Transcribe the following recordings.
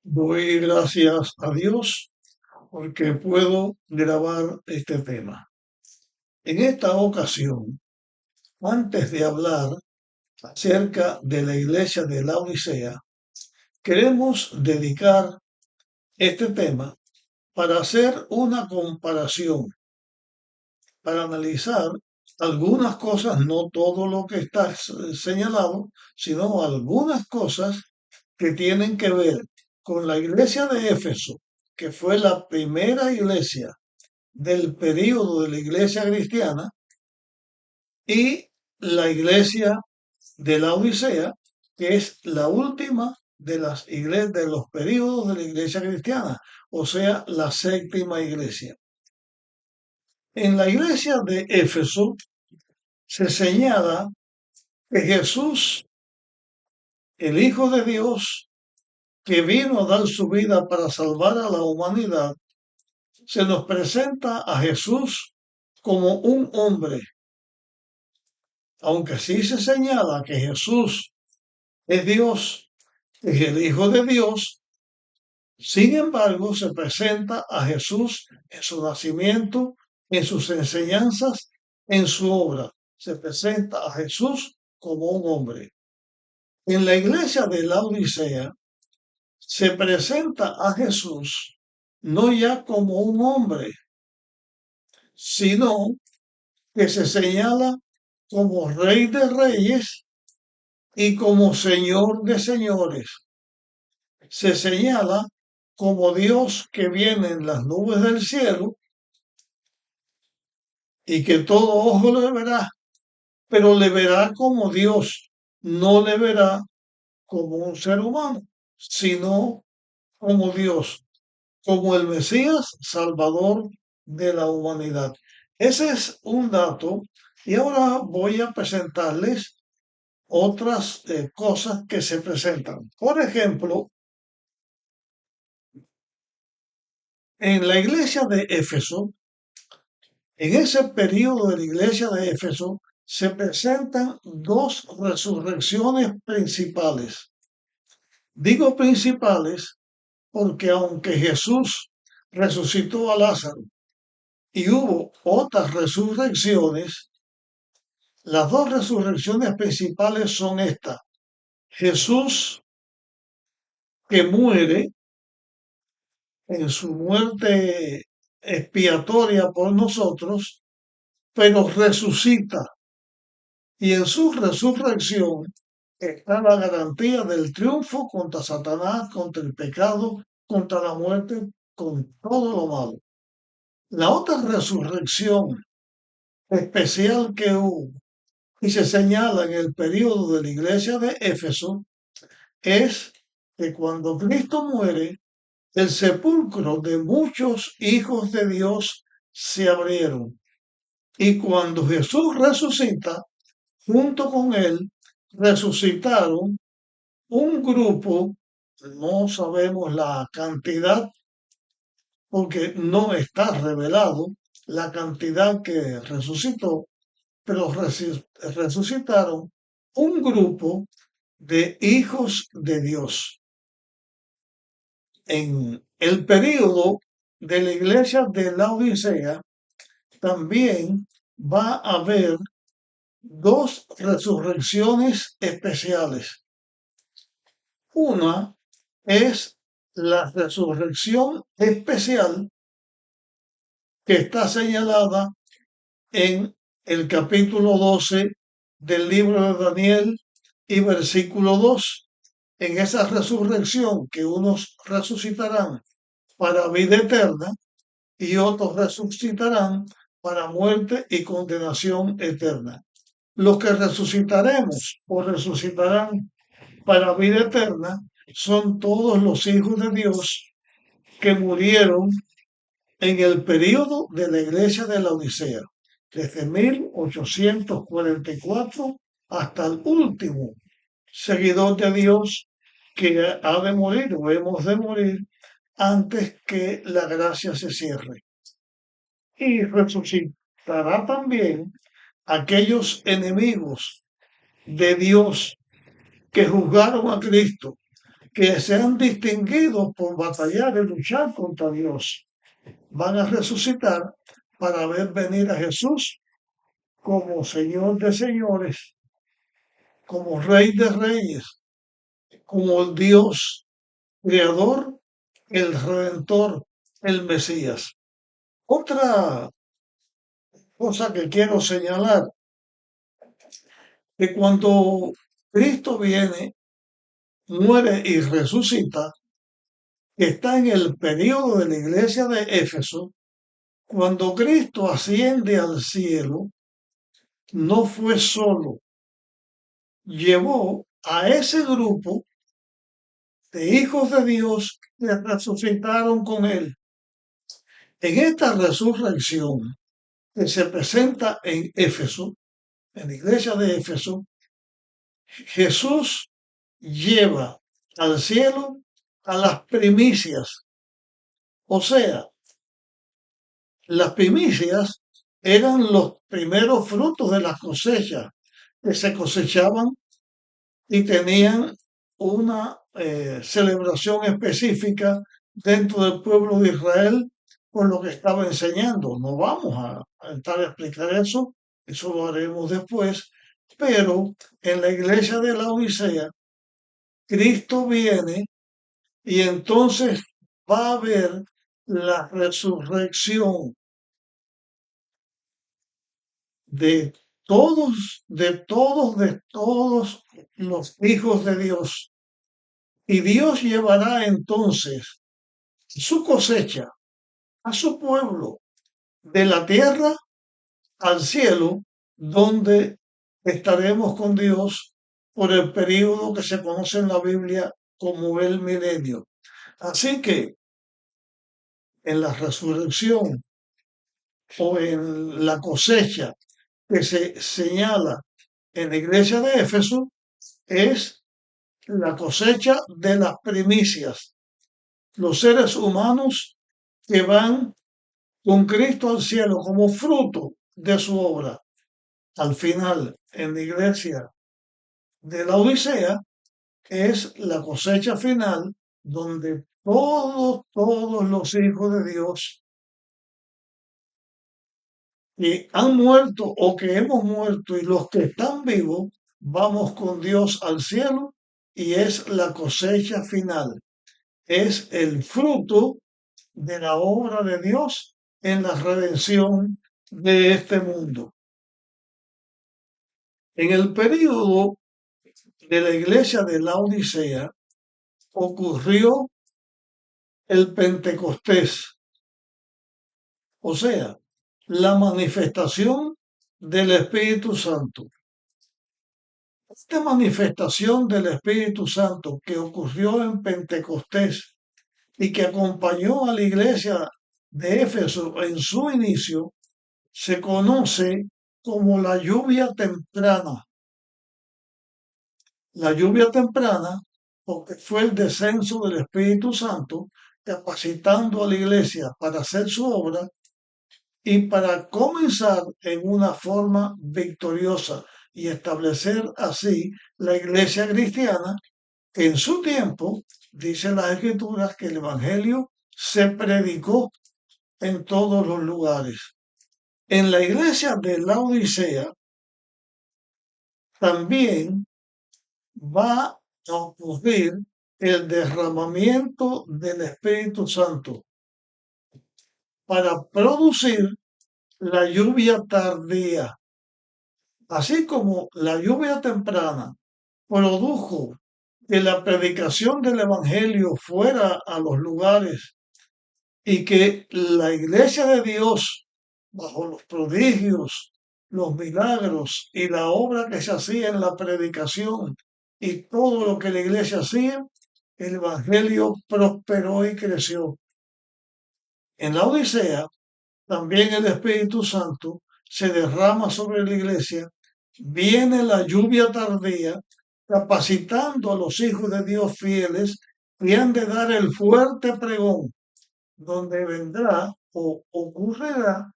Doy gracias a Dios porque puedo grabar este tema. En esta ocasión, antes de hablar acerca de la iglesia de la Odisea, queremos dedicar este tema para hacer una comparación, para analizar algunas cosas, no todo lo que está señalado, sino algunas cosas que tienen que ver con la iglesia de Éfeso, que fue la primera iglesia del período de la iglesia cristiana, y la iglesia de la Odisea, que es la última de las iglesias de los períodos de la iglesia cristiana, o sea, la séptima iglesia. En la iglesia de Éfeso se señala que Jesús, el Hijo de Dios, que vino a dar su vida para salvar a la humanidad, se nos presenta a Jesús como un hombre. Aunque sí se señala que Jesús es Dios, es el Hijo de Dios, sin embargo se presenta a Jesús en su nacimiento, en sus enseñanzas, en su obra. Se presenta a Jesús como un hombre. En la iglesia de la Odisea se presenta a Jesús no ya como un hombre, sino que se señala como Rey de Reyes y como Señor de Señores. Se señala como Dios que viene en las nubes del cielo y que todo ojo le verá, pero le verá como Dios, no le verá como un ser humano, sino como Dios, como el Mesías Salvador de la humanidad. Ese es un dato y ahora voy a presentarles otras cosas que se presentan. Por ejemplo, en la iglesia de Éfeso, en ese periodo de la iglesia de Éfeso, se presentan dos resurrecciones principales. Digo principales porque aunque Jesús resucitó a Lázaro y hubo otras resurrecciones, las dos resurrecciones principales son estas. Jesús que muere en su muerte expiatoria por nosotros, pero resucita. Y en su resurrección está la garantía del triunfo contra Satanás, contra el pecado, contra la muerte, con todo lo malo. La otra resurrección especial que hubo y se señala en el periodo de la iglesia de Éfeso es que cuando Cristo muere, el sepulcro de muchos hijos de Dios se abrieron. Y cuando Jesús resucita, junto con él resucitaron un grupo, no sabemos la cantidad porque no está revelado la cantidad que resucitó, pero resucitaron un grupo de hijos de Dios. En el periodo de la iglesia de la Odisea también va a haber dos resurrecciones especiales. Una es la resurrección especial que está señalada en el capítulo 12 del libro de Daniel y versículo 2. En esa resurrección que unos resucitarán para vida eterna y otros resucitarán para muerte y condenación eterna. Los que resucitaremos o resucitarán para vida eterna son todos los hijos de Dios que murieron en el periodo de la iglesia de la Odisea, desde 1844 hasta el último seguidor de Dios que ha de morir o hemos de morir antes que la gracia se cierre. Y resucitará también aquellos enemigos de Dios que juzgaron a Cristo que se han distinguido por batallar y luchar contra Dios. Van a resucitar para ver venir a Jesús como Señor de señores, como Rey de reyes, como el Dios creador, el Redentor, el Mesías. Otra cosa que quiero señalar, que cuando Cristo viene, muere y resucita, que está en el periodo de la iglesia de Éfeso, cuando Cristo asciende al cielo, no fue solo, llevó a ese grupo de hijos de Dios que resucitaron con él. En esta resurrección que se presenta en Éfeso, en la iglesia de Éfeso, Jesús lleva al cielo a las primicias. O sea, las primicias eran los primeros frutos de las cosechas que se cosechaban y tenían una celebración específica dentro del pueblo de Israel por lo que estaba enseñando. No vamos a entrar a explicar eso lo haremos después, pero en la iglesia de la Odisea, Cristo viene y entonces va a haber la resurrección de todos los hijos de Dios. Y Dios llevará entonces su cosecha a su pueblo de la tierra al cielo, donde estaremos con Dios por el período que se conoce en la Biblia como el milenio. Así que en la resurrección o en la cosecha que se señala en la iglesia de Éfeso es la cosecha de las primicias, los seres humanos que van con Cristo al cielo como fruto de su obra. Al final, en la iglesia de la Odisea, es la cosecha final donde todos los hijos de Dios que han muerto o que hemos muerto y los que están vivos, vamos con Dios al cielo y es la cosecha final. Es el fruto de la obra de Dios en la redención de este mundo. En el período de la iglesia de la Odisea ocurrió el Pentecostés, o sea, la manifestación del Espíritu Santo. Esta manifestación del Espíritu Santo que ocurrió en Pentecostés y que acompañó a la iglesia de Éfeso en su inicio, se conoce como la lluvia temprana. La lluvia temprana, porque fue el descenso del Espíritu Santo, capacitando a la iglesia para hacer su obra y para comenzar en una forma victoriosa y establecer así la iglesia cristiana, que en su tiempo, dicen las escrituras, que el Evangelio se predicó en todos los lugares. En la iglesia de la Odisea también va a ocurrir el derramamiento del Espíritu Santo para producir la lluvia tardía. Así como la lluvia temprana produjo que la predicación del Evangelio fuera a los lugares y que la iglesia de Dios, bajo los prodigios, los milagros y la obra que se hacía en la predicación y todo lo que la iglesia hacía, el Evangelio prosperó y creció. En la Odisea, también el Espíritu Santo se derrama sobre la iglesia, viene la lluvia tardía, capacitando a los hijos de Dios fieles que han de dar el fuerte pregón, donde vendrá o ocurrirá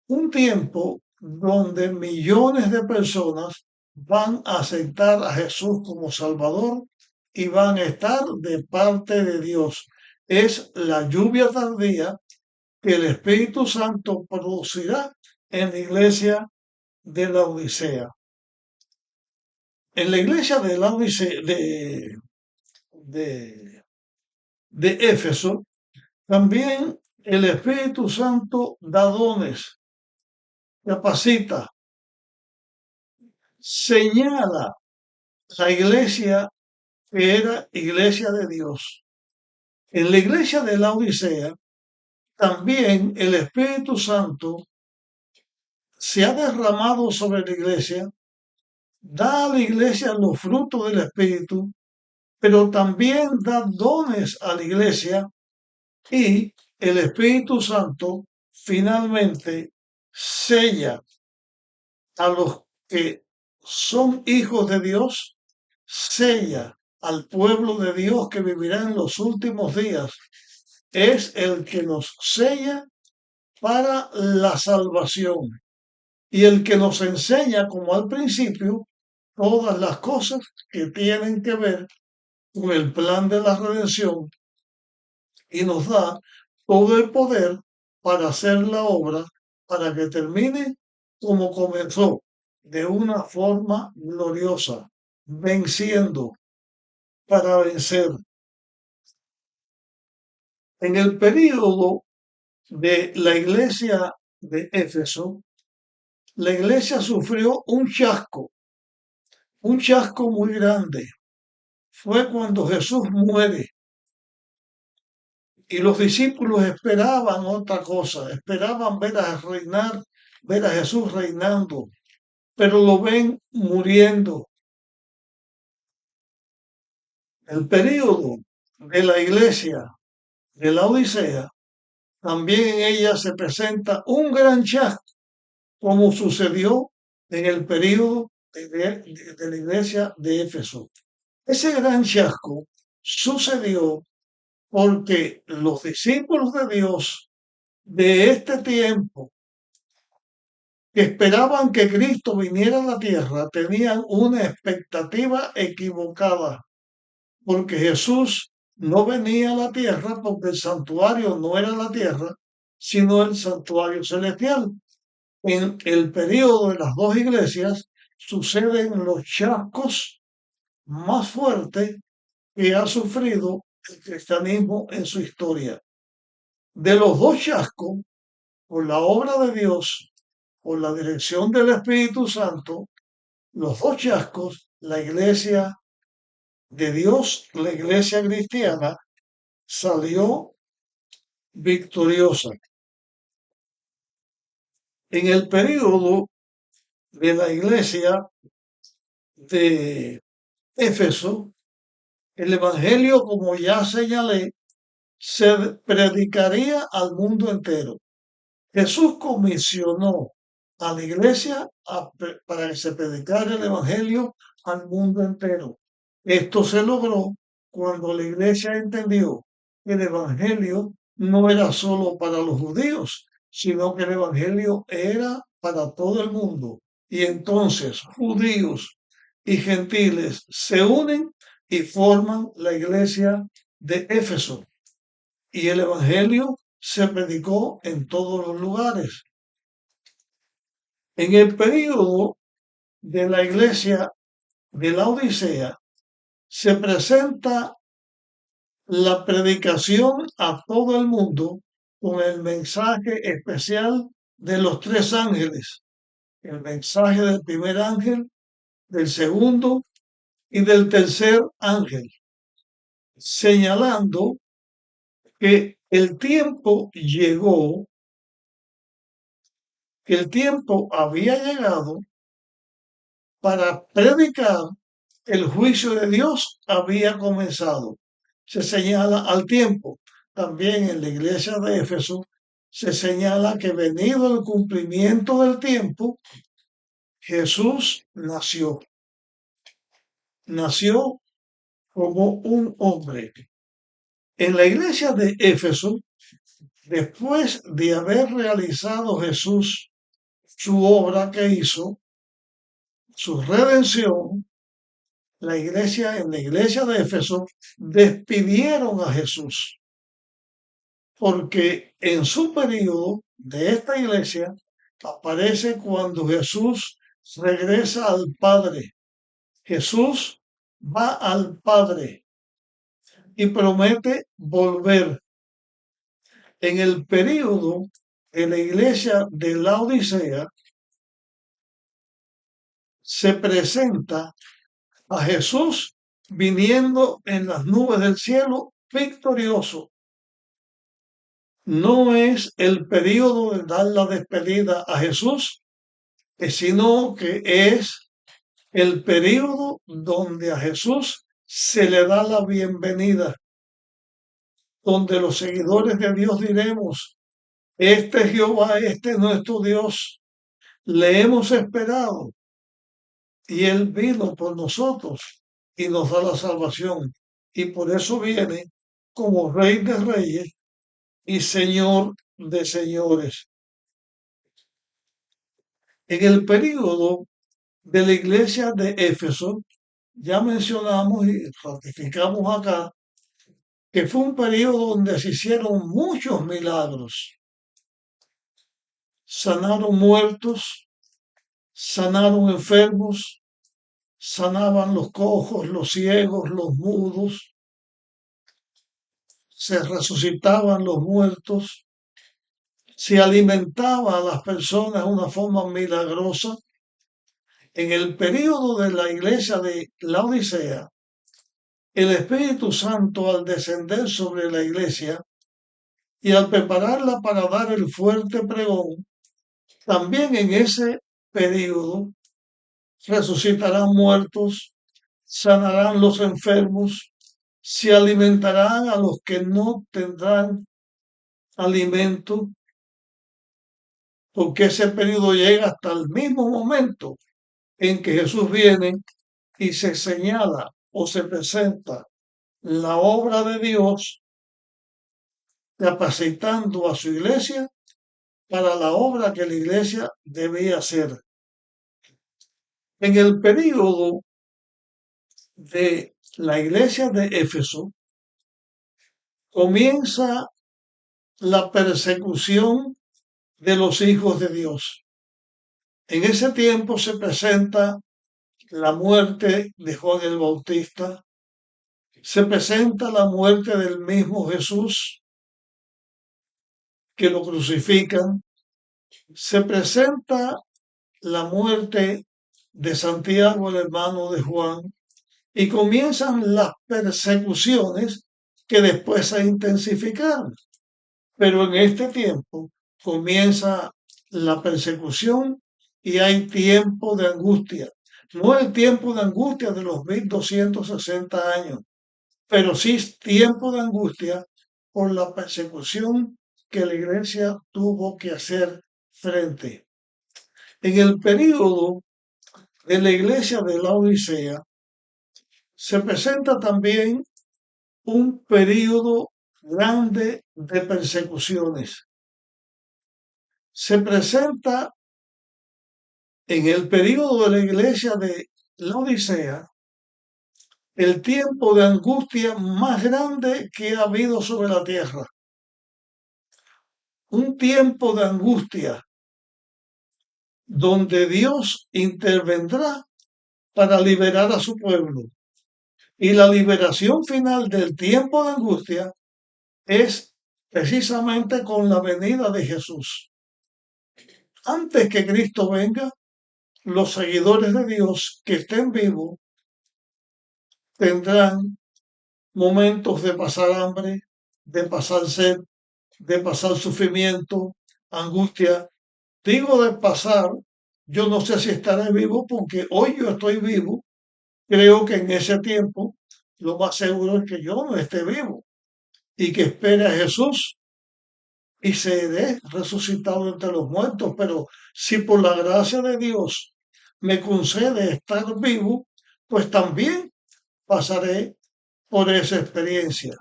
un tiempo donde millones de personas van a aceptar a Jesús como Salvador y van a estar de parte de Dios. Es la lluvia tardía que el Espíritu Santo producirá en la iglesia de la Odisea. En la iglesia de la Odisea, de, de Éfeso, también el Espíritu Santo da dones, capacita, señala la iglesia que era iglesia de Dios. En la iglesia de la Odisea, también el Espíritu Santo se ha derramado sobre la iglesia, da a la iglesia los frutos del Espíritu, pero también da dones a la iglesia y el Espíritu Santo finalmente sella a los que son hijos de Dios, sella al pueblo de Dios que vivirá en los últimos días. Es el que nos sella para la salvación y el que nos enseña, como al principio, todas las cosas que tienen que ver con el plan de la redención y nos da todo el poder para hacer la obra, para que termine como comenzó, de una forma gloriosa, venciendo para vencer. En el período de la iglesia de Éfeso, la iglesia sufrió un chasco muy grande. Fue cuando Jesús muere y los discípulos esperaban otra cosa, esperaban ver a Jesús reinando, pero lo ven muriendo. El período de la iglesia de la Odisea, también en ella se presenta un gran chasco, como sucedió en el período de la iglesia de Éfeso. Ese gran chasco sucedió porque los discípulos de Dios de este tiempo que esperaban que Cristo viniera a la tierra tenían una expectativa equivocada, porque Jesús no venía a la tierra porque el santuario no era la tierra, sino el santuario celestial. En el periodo de las dos iglesias suceden los chascos más fuertes que ha sufrido el cristianismo en su historia. De los dos chascos, por la obra de Dios, por la dirección del Espíritu Santo, los dos chascos, la iglesia de Dios, la iglesia cristiana, salió victoriosa. En el periodo de la iglesia de Éfeso, el Evangelio, como ya señalé, se predicaría al mundo entero. Jesús comisionó a la iglesia para que se predicara el Evangelio al mundo entero. Esto se logró cuando la iglesia entendió que el Evangelio no era solo para los judíos, sino que el Evangelio era para todo el mundo. Y entonces judíos y gentiles se unen y forman la iglesia de Éfeso. Y el Evangelio se predicó en todos los lugares. En el período de la iglesia de la Odisea se presenta la predicación a todo el mundo con el mensaje especial de los tres ángeles, el mensaje del primer ángel, del segundo y del tercer ángel, señalando que el tiempo llegó, que el tiempo había llegado para predicar, el juicio de Dios había comenzado. Se señala al tiempo. También en la iglesia de Éfeso se señala que venido el cumplimiento del tiempo, Jesús nació. Nació como un hombre. En la iglesia de Éfeso, después de haber realizado Jesús su obra que hizo, su redención, en la iglesia de Éfeso, despidieron a Jesús, porque en su periodo de esta iglesia aparece cuando Jesús regresa al Padre. Jesús va al Padre y promete volver. En el periodo de la iglesia de la Odisea se presenta a Jesús viniendo en las nubes del cielo victorioso. No es el periodo de dar la despedida a Jesús, sino que es el periodo donde a Jesús se le da la bienvenida, donde los seguidores de Dios diremos, este es Jehová, este es nuestro Dios, le hemos esperado y Él vino por nosotros y nos da la salvación. Y por eso viene como Rey de Reyes y Señor de Señores. En el período de la iglesia de Éfeso, ya mencionamos y ratificamos acá que fue un periodo donde se hicieron muchos milagros. Sanaron muertos, sanaron enfermos, sanaban los cojos, los ciegos, los mudos, se resucitaban los muertos, se alimentaba a las personas de una forma milagrosa. En el período de la iglesia de la Odisea, el Espíritu Santo al descender sobre la iglesia y al prepararla para dar el fuerte pregón, también en ese periodo resucitarán muertos, sanarán los enfermos, se alimentarán a los que no tendrán alimento, porque ese periodo llega hasta el mismo momento en que Jesús viene y se señala o se presenta la obra de Dios capacitando a su iglesia para la obra que la iglesia debía hacer. En el período de la iglesia de Éfeso comienza la persecución de los hijos de Dios. En ese tiempo se presenta la muerte de Juan el Bautista, se presenta la muerte del mismo Jesús, que lo crucifican, se presenta la muerte de Santiago, el hermano de Juan, y comienzan las persecuciones que después se intensificaron. Pero en este tiempo comienza la persecución y hay tiempo de angustia. No el tiempo de angustia de los 1260 años, pero sí tiempo de angustia por la persecución que la iglesia tuvo que hacer frente. En el período de la iglesia de la Odisea se presenta también un período grande de persecuciones. Se presenta en el período de la iglesia de la Odisea el tiempo de angustia más grande que ha habido sobre la tierra. Un tiempo de angustia donde Dios intervendrá para liberar a su pueblo. Y la liberación final del tiempo de angustia es precisamente con la venida de Jesús. Antes que Cristo venga, los seguidores de Dios que estén vivos tendrán momentos de pasar hambre, de pasar sed, de pasar sufrimiento, angustia. Digo de pasar, yo no sé si estaré vivo porque hoy yo estoy vivo. Creo que en ese tiempo lo más seguro es que yo no esté vivo y que espere a Jesús y seré resucitado entre los muertos. Pero si por la gracia de Dios me concede estar vivo, pues también pasaré por esa experiencia,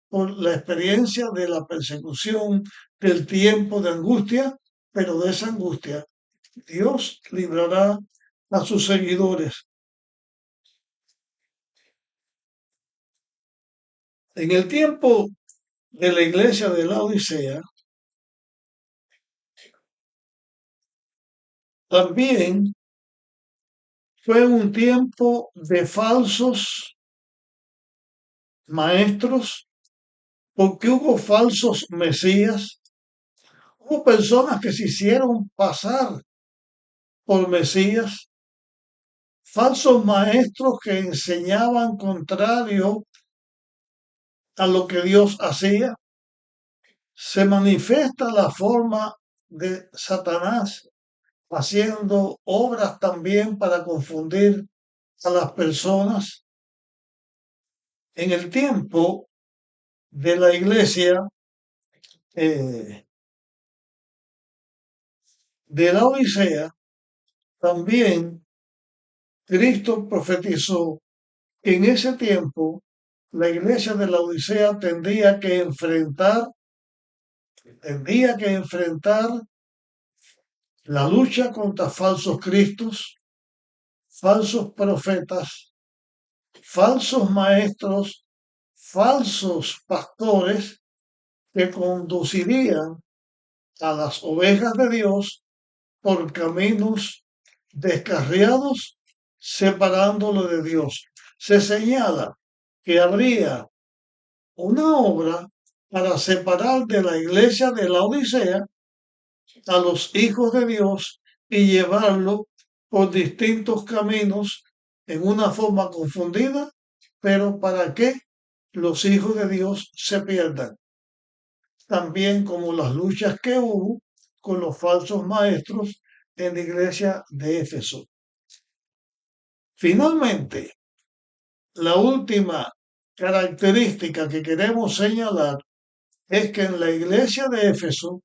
por la experiencia de la persecución, del tiempo de angustia, pero de esa angustia Dios librará a sus seguidores. En el tiempo de la iglesia de la Odisea, también fue un tiempo de falsos maestros, porque hubo falsos mesías, hubo personas que se hicieron pasar por mesías, falsos maestros que enseñaban contrario a lo que Dios hacía. Se manifiesta la forma de Satanás haciendo obras también para confundir a las personas. En el tiempo de la iglesia eh, de la Odisea, también Cristo profetizó que en ese tiempo la iglesia de la Odisea tendría que enfrentar la lucha contra falsos cristos, falsos profetas, falsos maestros, falsos pastores que conducirían a las ovejas de Dios por caminos descarriados, separándolo de Dios. Se señala que habría una obra para separar de la iglesia de la Odisea a los hijos de Dios y llevarlo por distintos caminos en una forma confundida, pero para que los hijos de Dios se pierdan. También como las luchas que hubo con los falsos maestros en la iglesia de Éfeso. Finalmente, la última característica que queremos señalar es que en la iglesia de Éfeso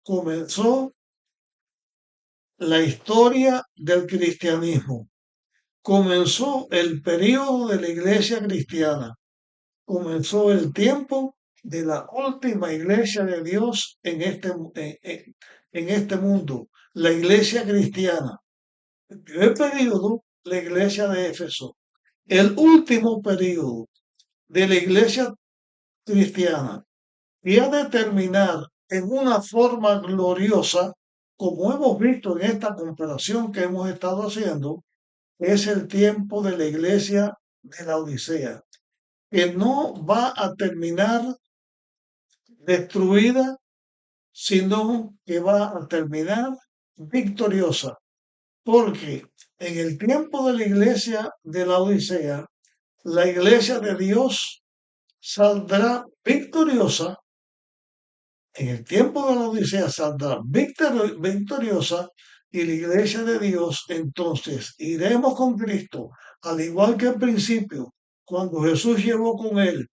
comenzó la historia del cristianismo, comenzó el periodo de la iglesia cristiana, comenzó el tiempo de la última iglesia de Dios en este mundo, la iglesia cristiana. El primer periodo, la iglesia de Éfeso. El último periodo de la iglesia cristiana y ha de terminar en una forma gloriosa, como hemos visto en esta comparación que hemos estado haciendo, es el tiempo de la iglesia de la Odisea, que no va a terminar destruida, sino que va a terminar victoriosa, porque en el tiempo de la iglesia de la Odisea, la iglesia de Dios saldrá victoriosa. En el tiempo de la Odisea saldrá victoriosa y la iglesia de Dios entonces iremos con Cristo, al igual que al principio, cuando Jesús llevó con él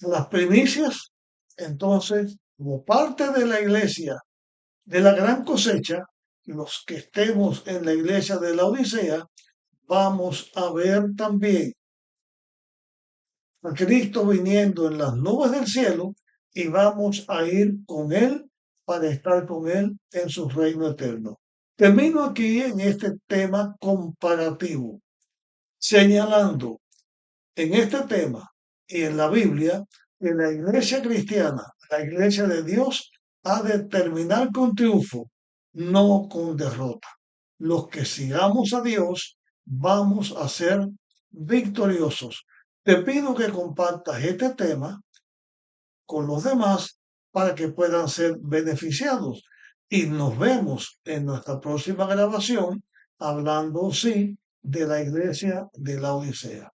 las primicias, entonces como parte de la iglesia de la gran cosecha, los que estemos en la iglesia de la Odisea, vamos a ver también a Cristo viniendo en las nubes del cielo y vamos a ir con Él para estar con Él en su reino eterno. Termino aquí en este tema comparativo, señalando en este tema y en la Biblia que la iglesia cristiana, la iglesia de Dios, ha de terminar con triunfo, no con derrota. Los que sigamos a Dios vamos a ser victoriosos. Te pido que compartas este tema con los demás para que puedan ser beneficiados. Y nos vemos en nuestra próxima grabación hablando, sí, de la iglesia de la Odisea.